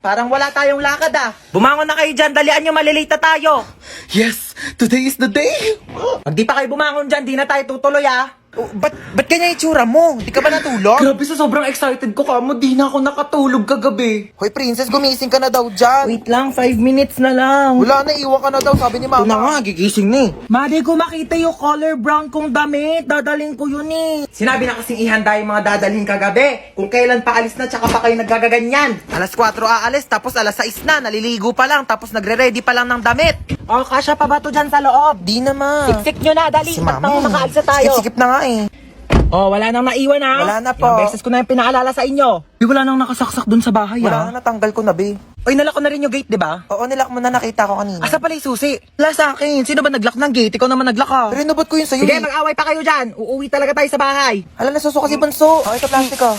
Parang wala tayong lakad ah. Bumangon na kayo dyan, dalian nyo, malilate na tayo. Yes! Today is the day! Pag di pa kayo bumangon dyan, di na tayo tutuloy ah. Ba't ganyan itsura mo? Di ka ba natulog? Grabe, sa sobrang excited ko kamo, di na ako nakatulog kagabi. Hoy, princess, gumising ka na daw dyan. Wait lang, 5 minutes na lang. Wala na, iwan ka na daw, sabi ni Ito na mama. nga, gigising ni. Madi ko makita yung color brown kong damit. Dadalhin ko yun eh. Sinabi na kasing ihanda yung mga dadalhin kagabi. Kung kailan pa alis na, tsaka pa kayo nagagaganyan. Alas 4 aalis, tapos alas 6 na, naliligo pa lang, tapos nagre-ready pa lang ng damit. O, kasya pa ba to dyan sa loob? Di naman. Siksik nyo na, dali. Si Ba't mama. nang makaalis na tayo? Sikip na nga eh. Oh, wala nang naiwan ha? Wala na po. Ilang beses ko na yung pinaalala sa inyo. Wala nang nakasaksak dun sa bahay Wala na, natanggal ko na, be. Oy, nalak ko na rin yung gate, di ba? Oo, nilak mo na, nakita ko kanina. Asa pala yung susi? Wala sa akin. Sino ba naglock ng gate? Ikaw naman naglock ka. Pero inubot ko yun sa'yo. Sige, eh. mag-away pa kayo dyan. Uuwi talaga tayo sa bahay. Hala, nasusuka si Bunso. Okay, ito plastic ko.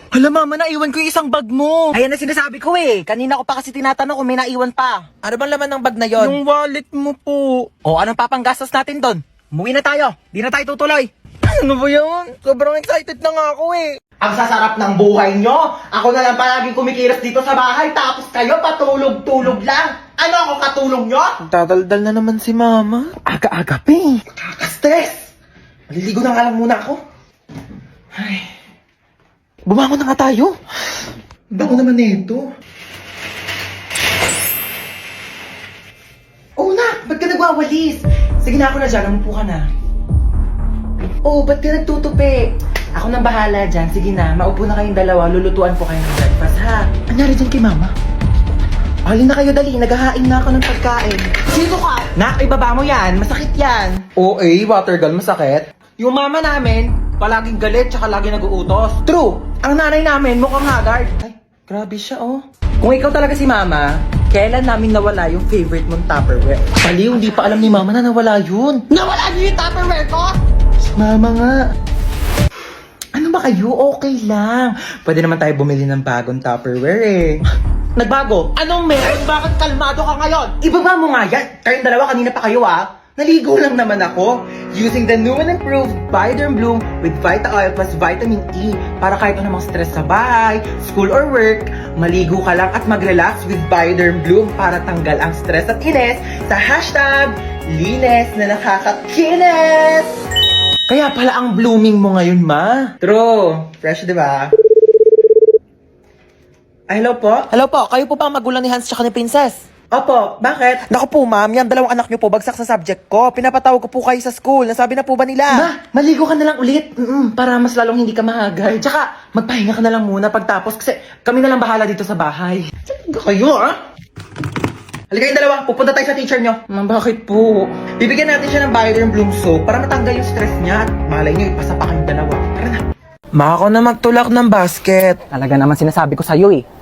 Hala mama, naiwan ko yung isang bag mo. Ayan na sinasabi ko eh. Kanina ko pa kasi tinatanong kung may naiwan pa. Ano bang laman ng bag na yon? Yung wallet mo po. O, anong papanggastos natin doon? Umuwi na tayo. Di na tayo tutuloy. Ano ba yun? Sobrang excited na nga ako eh. Ang sasarap ng buhay nyo. Ako na lang palaging kumikilos dito sa bahay. Tapos kayo patulog-tulog lang. Ano ako katulong nyo? Dadaldal na naman si mama. Aga-aga pa eh. Nakaka-stress. Maliligo na nga lang muna ako. Ay. Bumangon na nga tayo. Bago naman nito. Oh, na! Ba't ka nagwawalis? Sige na, ako na dyan. Umupo ka na. Oh, ba't ka nagtutupi? Ako nang bahala dyan. Sige na, maupo na kayong dalawa. Lulutuan ko kayo ng breakfast, ha? Anyari dyan kay mama? Halin na kayo, dali. Naghahain na ako ng pagkain. Sino ka? Nak, ibaba mo yan. Masakit yan. Oo, water gun, masakit. Yung mama namin, palaging galit tsaka lagi nag-uutos. True! Ang nanay namin, mukhang haggard. Ay, grabe siya, oh. Kung ikaw talaga si mama, kailan namin nawala yung favorite mong Tupperware? Baliw, hindi pa alam ni mama na nawala yun. Nawala niyo yung Tupperware ko? Si mama nga. Ano ba kayo? Okay lang. Pwede naman tayo bumili ng bagong Tupperware eh. Nagbago? Anong meron? Bakit kalmado ka ngayon? Ibaba mo nga yan. Kayong dalawa, kanina pa kayo ah. Naligo lang naman ako. Using the new and improved Bioderm Bloom with Vita Oil plus Vitamin E para kahit anumang stress sa bahay, school or work, maligo ka lang at mag-relax with Bioderm Bloom para tanggal ang stress at inis sa hashtag linis na nakakakinis. Kaya pala ang blooming mo ngayon, ma. True. Fresh, di ba? Ay, hello po? Hello po, kayo po ba ang magulang ni Hans tsaka ni Princess? Opo, bakit? Naku po ma'am, yan dalawang anak niyo po bagsak sa subject ko. Pinapatawag ko po kayo sa school. Nasabi na po ba nila? Ma, maligo ka na lang ulit. Para mas lalong hindi ka mahagay. Tsaka, magpahinga ka na lang muna pagtapos kasi kami na lang bahala dito sa bahay. Talaga kayo, ah? Halika kayong dalawa, pupunta tayo sa teacher nyo. Bakit po? Bibigyan natin siya ng Bioderm Bloom soap para matanggal yung stress niya at malay nyo, ipasa pa kayong dalawa. Tara na. Ma, ako na magtulak ng basket. Talaga naman sinasabi ko sa'yo eh.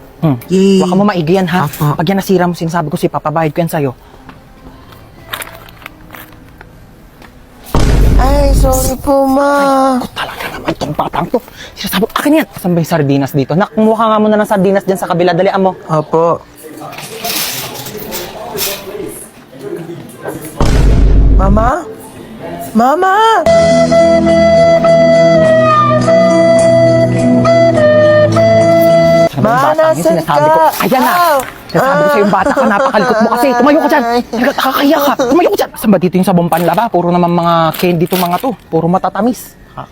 Yay. Huwag ka mo maigi yan ha. Apo. Pag yan nasira mo, sinasabi ko sa'yo, papabayad ko yan sa'yo. Ay, sorry po ma. Talaga naman itong batang to. Sinasabi ko, akin yan. Saan ba yung sardinas dito? Nak, kumuha ka nga muna ng sardinas dyan sa kabila. Dalian mo. Opo. Mama? Mama! Ano ba yung batang yun? nasan Sinasabi ko, ka? ayan na. Ow! Sinasabi ko sa'yo yung bata ka, napakalikot mo kasi. Tumayo ka dyan. Talaga, nakakaya ka. Tumayo ka dyan. Saan ba dito yung sabong panlaba? Puro naman mga candy to mga to. Puro matatamis. Ha?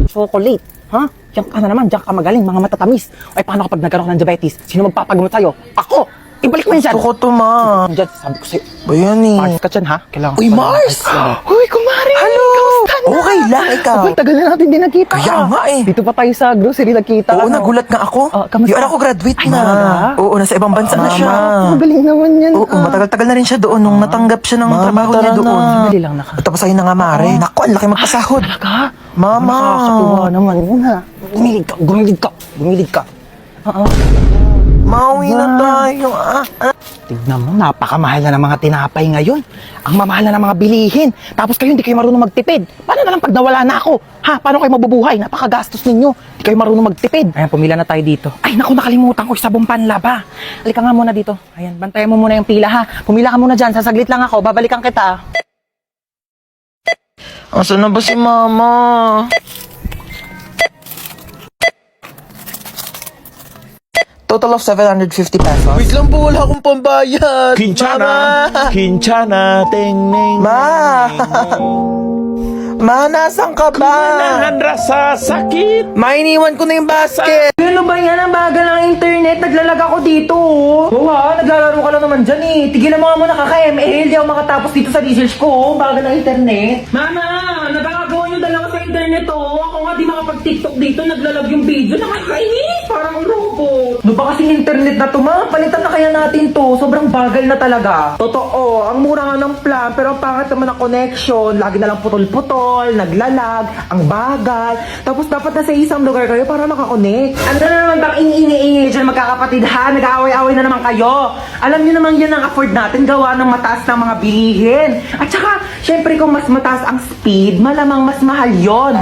Chocolate. Ha? Diyan ka na naman. Diyan ka magaling. Mga matatamis. Ay, paano kapag nagkaroon ng diabetes? Sino magpapagamot sa'yo? Ako! Ibalik mo yan dyan. Gusto ko to ma. Diyan, sabi ko sa'yo. Ba yan eh? Mars ka dyan ha? Kailangan Uy, ko pa Mars! ng- Uy, kumari! Hello! Kamusta na? Okay lang, ikaw. Abang, tagal na natin din nagkita. Kaya nga eh. Dito pa tayo sa grocery nagkita. Oo, ano? nagulat nga ako. Kamusta? Yung anak ko graduate Ay, na. talaga? Oo, nasa ibang bansa na siya. Magaling naman yan. Oo, matagal-tagal na rin siya doon nung natanggap siya ng trabaho niya doon. Dali lang naka. Tapos ayun na nga, Mare. Naku, ang laki magpasahod. Talaga? Mama. Nakakatuwa naman yun ha. Gumilig ka, gumilig ka, gumilig ka. Oo. Mauwi na tayo. Tignan mo, napakamahal na ng mga tinapay ngayon. Ang mamahal na ng mga bilihin. Tapos kayo, hindi kayo marunong magtipid. Paano na lang pag nawala na ako? Ha? Paano kayo mabubuhay? Napakagastos ninyo. Hindi kayo marunong magtipid. Ayan, pumila na tayo dito. Ay, naku, nakalimutan ko yung sabong panlaba. Halika nga muna dito. Ayan, bantayan mo muna yung pila ha. Pumila ka muna dyan, sasaglit lang ako. Babalikan kita. Asan na ba si Mama? Total of 750 pesos. Wait lang po, wala akong pambayad. Kinchana! Kinchana, ting, ning, Ma! Ma, nasan ka ba? rasa sakit. Ma, iniwan ko na yung basket. Ano ba yan? Ang bagal ng internet. Naglalag ako dito. Oo naglalaro ka lang naman dyan eh. Tigilan mo nga muna kaka-ML. Di ako makatapos dito sa research ko. Oh. Bagal ng internet. Mama! Nagkakagawa yung dalawa sa internet oh. Ako nga di makapag-tiktok dito. Naglalag yung video. Nakakainis. Parang robot. Ano ba kasing internet na to ma? Palitan na kaya natin to. Sobrang bagal na talaga. Totoo. Ang mura nga ng plan. Pero ang pangit naman ang connection. Lagi na lang putol-putol. Naglalag. Ang bagal. Tapos dapat nasa isang lugar kayo para makakonect. Ano na naman bang iniingi dyan magkakapatid ha? Nag-aaway-aaway na naman kayo. Alam niyo naman yan ang afford natin gawa ng mataas ng mga bilihin. At saka, syempre kung mas mataas ang speed, malamang mas mahal yon.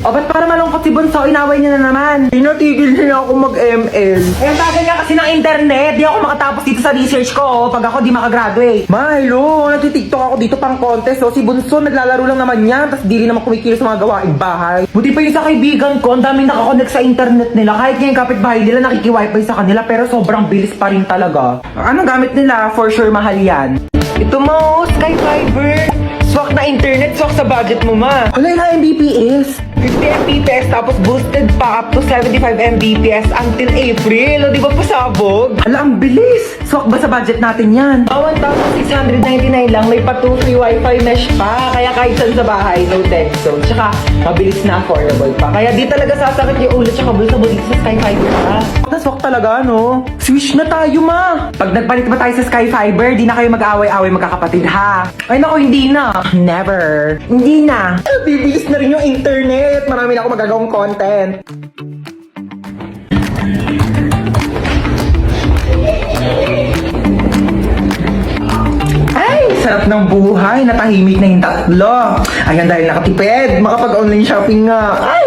O ba't para malungkot si Bunso, inaway niya na naman. Pinatigil niya ako mag-ML. Eh, ang tagal nga kasi ng internet. Di ako makatapos dito sa research ko. Oh, pag ako di makagraduate. Ma, hello. Nagtitiktok ako dito pang contest. Si Bunso, naglalaro lang naman yan. Tapos di rin naman kumikilos sa mga gawaing bahay. Buti pa yung sa kaibigan ko, ang daming nakakonect sa internet nila. Kahit nga yung kapitbahay nila, nakiki-wifi sa kanila. Pero sobrang bilis pa rin talaga. Anong gamit nila? For sure, mahal yan. Ito mo, Sky Fiber. Swak na internet, swak sa budget mo, ma. Wala na Mbps. 50 Mbps tapos boosted pa up to 75 Mbps until April. O, di ba pasabog? Ala, ang bilis. Swak ba sa budget natin yan? 1,699 lang. May pa 2 free wifi mesh pa. Kaya kahit saan sa bahay, no dead zone. Tsaka, mabilis na affordable pa. Kaya di talaga sasakit yung ulo tsaka bulsa mo dito sa Sky Fiber pa. Naswak talaga, no? Switch na tayo, ma! Pag nagpalit ba tayo sa Sky Fiber, di na kayo mag-away-away magkakapatid, ha? Ay, naku, hindi na. Never. Hindi na. Bibilis na rin yung internet. Marami na ako magagawang content. Ay, sarap ng buhay. Natahimik na yung tatlo. Ayan, dahil nakatipid. Makapag-online shopping nga. Ay!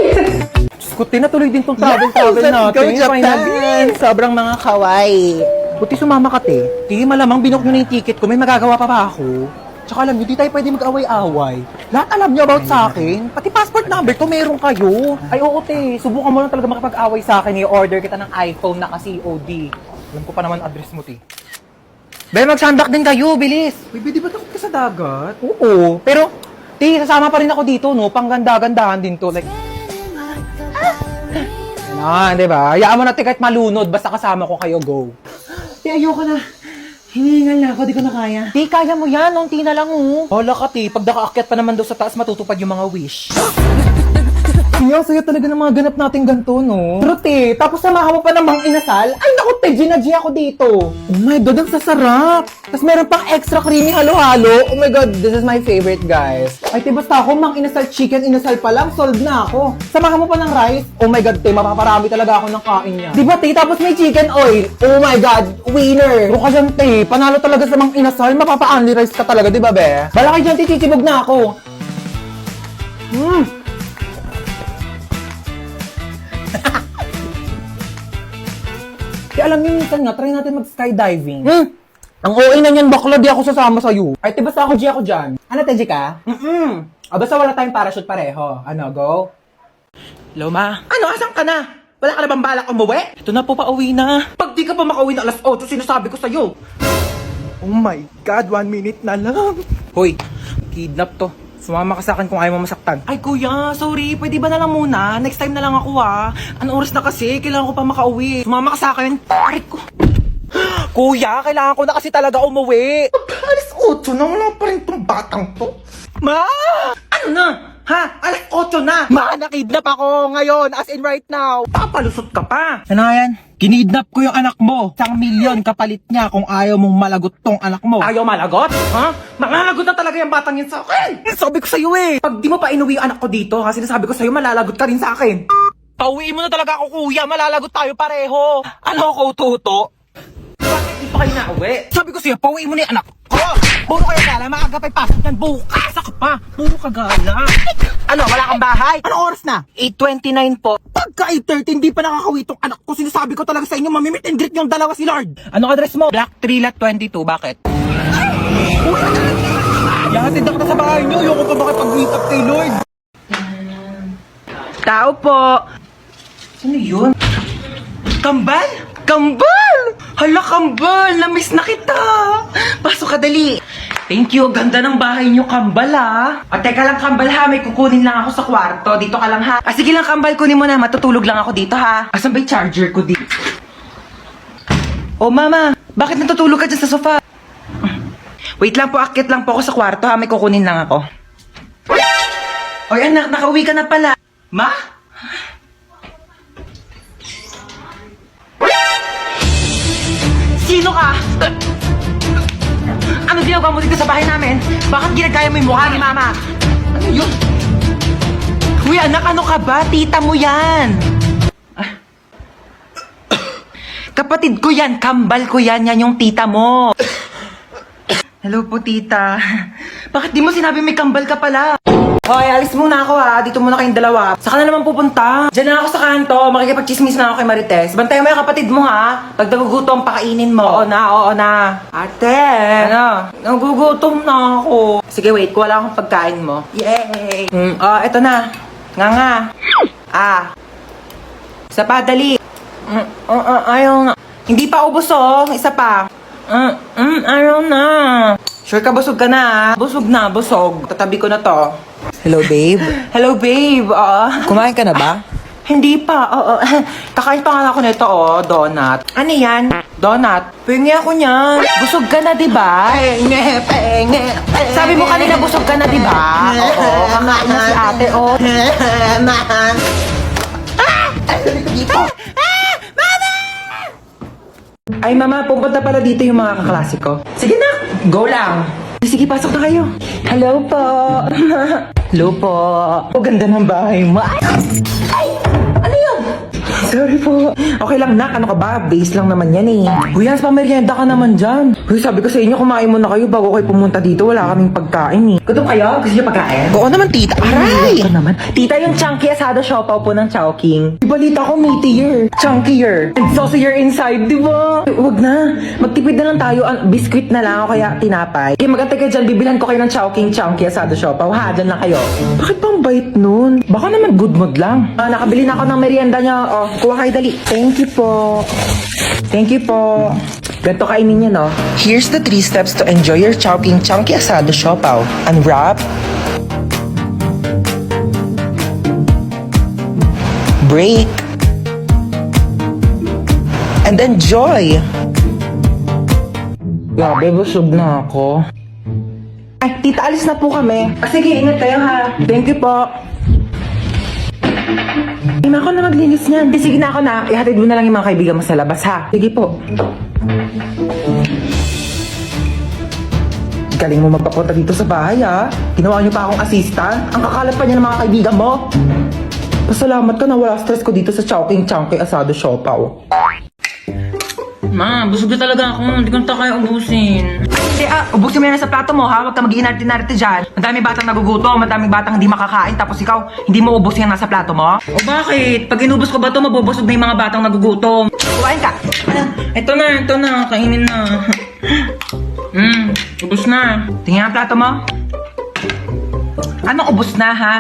Skuti na tuloy din tong travel natin. Japan! Sobrang mga kawaii. Buti sumama ka, te. Di, malamang binook nyo na yung ticket ko. May magagawa pa ba ako? Tsaka alam nyo, di tayo pwede mag-away-away. Lahat alam nyo about sa akin. Pati passport number ko, meron kayo. Ay, oo, te. Subukan mo lang talaga makipag-away sa akin. I-order kita ng iPhone na COD. Alam ko pa naman address mo, te. Be, magsandak din kayo, bilis. Uy, di ba takot ka sa dagat? Oo, pero, sasama pa rin ako dito, no? Pangganda-gandahan din to. Like, di ba? Hayaan mo na, kahit malunod, basta kasama ko kayo, go. Ayoko na. Hinihingal na ako, di ko na kaya. Di, kaya mo yan, unti na lang, oh. Hala ka, te. Pag nakaakyat pa naman daw sa taas, matutupad yung mga wish. Kaya, saya talaga ng mga ganap natin ganito, no? Pero, te, tapos samahan mo pa ng mang inasal? Ay, naku, te, G ako dito. Oh my God, ang sasarap! Tapos meron pang extra creamy halo-halo. Oh my God, this is my favorite, guys. Ay, te, basta ako, mang inasal chicken, inasal pa lang, solved na ako. Samahan mo pa ng rice. Oh my God, te, mapaparami talaga ako ng kain niya. Di ba, te, tapos may chicken oil. Oh my God, winner. Pero ka dyan, te, panalo talaga sa mang inasal, mapapa-only rice ka talaga, di ba, be? Bala kayo dyan, te, chichibog na ako. Kaya alam niyo, minsan nga, try natin mag-skydiving. Ang OA na niyan, bakla, di ako sasama sa'yo. Ay, te, basta ako dyan. Ano, te, ka? Basta wala tayong parachute pareho. Ano, go? Hello, ma. Ano, asan ka na? Wala ka na bang balak umuwi? Ito na po, pauwi na. Pag di ka pa makauwi na alas 8, sinasabi ko sa'yo. Oh my God, 1 minute na lang. Hoy, kidnap to. Sumama ka sa akin kung ayaw mo masaktan. Ay, kuya, sorry. Pwede ba na lang muna? Next time na lang ako, ah. Anong oras na kasi? Kailangan ko pa makauwi. Sumama ka sa akin. Aray ko. Kuya, kailangan ko na kasi talaga umuwi. Alas 8 na, wala pa rin tong batang to. Ma! Ano na? Ha? Alas 8 na! Ma, nakidnap ako ngayon, as in right now. Papalusot ka pa. Ano nga yan? Kinidnap ko yung anak mo. 1,000,000 kapalit niya kung ayaw mong malagot tong anak mo. Ayaw malagot? Ha? Mangalagot na talaga yung batang yun sa akin. Sabi ko sa'yo eh. Pag di mo pa inuwi yung anak ko dito, ha, sinasabi ko sa'yo, malalagot ka rin sa akin. Pauwiin mo na talaga ako, kuya. Malalagot tayo pareho. Ano ako, tuto? Bakit di pa kayo nauwi? Sabi ko sa'yo, pauwiin mo na yung anak ko. Puro kayo gala, maaga pa'y pasok yan. Bukas ka pa. Puro ka gala. Ano, wala kang bahay? Anong oras na? 8:29 po. Pagka 8:30, hindi pa nakakawi tong anak ko. Sinasabi ko talaga sa inyo, mamimit and greet yung dalawa si Lord. Anong address mo? Black 3 lot 22. Bakit? Yahatid ako na sa bahay niyo. Ayoko pa makipag-meet up kay Lord. Tao po. Sino yun? Kambal? Kambal! Hala, Kambal! Namiss na kita! Pasok ka, dali! Thank you, ganda ng bahay niyo, Kambal, ha? O, teka lang, Kambal, ha? May kukunin lang ako sa kwarto. Dito ka lang, ha? Sige lang, Kambal, kunin mo na. Matutulog lang ako dito, ha? Asan ba yung charger ko dito? Oh, Mama! Bakit natutulog ka dyan sa sofa? Wait lang po, akit lang po ako sa kwarto, ha? May kukunin lang ako. Oy, anak, nakauwi ka na pala. Ma? Sino ka? Ano ginagawa mo dito sa bahay namin? Bakit ginagaya mo yung mukha ni Mama? Ano yun? Uy, anak, ano ka ba? Tita mo yan! Ah. Kapatid ko yan, kambal ko yan, yan yung tita mo. Hello po, tita. Bakit di mo sinabi may kambal ka pala? Hoy, alis muna ako ha. Dito muna kayong dalawa. Saka na naman pupunta. Diyan na ako sa kanto. Makikipag-chismis na ako kay Marites. Bantayan mo yung kapatid mo ha. Pag nagugutom, pakainin mo. Oo na. Ate! Ano? Nagugutom na ako. Sige, wait. Wala akong pagkain mo. Yay! Eto na. Nga. Isa pa, dali. Ayaw na. Hindi pa ubos oh. Isa pa. Ayaw na. Sure ka, busog ka na ha? Busog na, busog. Tatabi ko na to. Hello, babe. Hello, babe. Kumain ka na ba? Hindi pa. Kakain pa nga ako nito, donut. Ano yan? Donut. Pingi ako niyan. Busog ka na, di ba? Sabi mo kanina busog ka na, di ba? Oo, kakain na si ate, Ay, Mama, pupunta pala dito yung mga kaklase ko. Sige na, go lang. Sige, pasok na kayo. Hello po. Hello po. Oh, ganda ng bahay mo. Ay! Ano yun? Sorry po. Okay lang, nak. Ano ka ba? Base lang naman yan eh. Huyas, pamerienda ka naman dyan. Huy, sabi ko sa inyo, kumain muna kayo bago kayo pumunta dito. Wala kaming pagkain eh. Gutom kayo? Gusto niyo pagkain? Oo naman, tita. Aray! Ito naman. Tita, yung chunky asado siopaw po ng Chowking. Balita ko meatier. Chunkier. And saucier inside, di ba? Huwag na. Magtipid na lang tayo. Biscuit na lang o kaya tinapay. Okay, magantay kayo dyan. Bibilhan ko kayo ng Chowking chunky asado siopaw. Ha, dyan lang kayo. Bakit bang bait nun? Baka naman good mood lang. Nakabili na ako ng merienda niya. Kuha kayo dali. Thank you po. Thank you po. Ganito kainin niya, no? Here's the 3 steps to enjoy your Chowking Chunky Asado Siopaw. Unwrap. Break. And enjoy. Grabe, busog na ako. Ay, tita, alis na po kami. Sige, ingat kayo ha. Thank you po. Hindi na ako na maglinis niyan. Sige na ako na. Ihatid mo na lang yung mga kaibigan mo sa labas ha. Sige po. Galing mo magpapunta dito sa bahay ha. Ginawa niyo pa akong assistant. Ang kakalat pa niya ng mga kaibigan mo. Pasalamat ka na wala stress ko dito sa Chowking Chunky Asado Siopaw. Ma, busog na talaga ako. Hindi ko na kaya ubusin. Hindi, ubusin mo yan sa plato mo, ha? Huwag ka mag-iinarte-narte dyan. Madaming batang nagugutom, madaming batang hindi makakain, tapos ikaw, hindi mo ubusin yan nasa plato mo? O bakit? Pag inubos ko ba ito, mabubusog na yung mga batang nagugutom. Kuhain ka. Ito na. Kainin na. Ubus na. Tingnan ang plato mo. Anong ubos na, ha?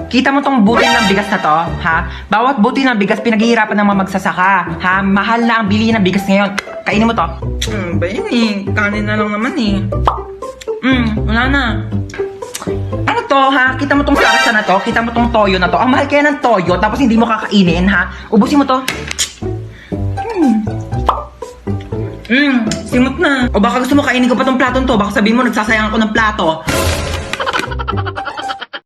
Kita mo tong butil ng bigas na to, ha? Bawat butil ng bigas, pinaghihirapan ng mga magsasaka, ha? Mahal na ang bili ng bigas ngayon. Kainin mo to. Ba yun eh? Kanin na lang naman eh. Wala na. Ano to, ha? Kita mo tong sarasa na to? Kita mo tong toyo na to? Ang mahal kaya ng toyo, tapos hindi mo kakainin, ha? Ubusin mo to. Simot na. O baka gusto mo kainin ko pa tong platong to? Baka sabihin mo, nagsasayang ako ng plato.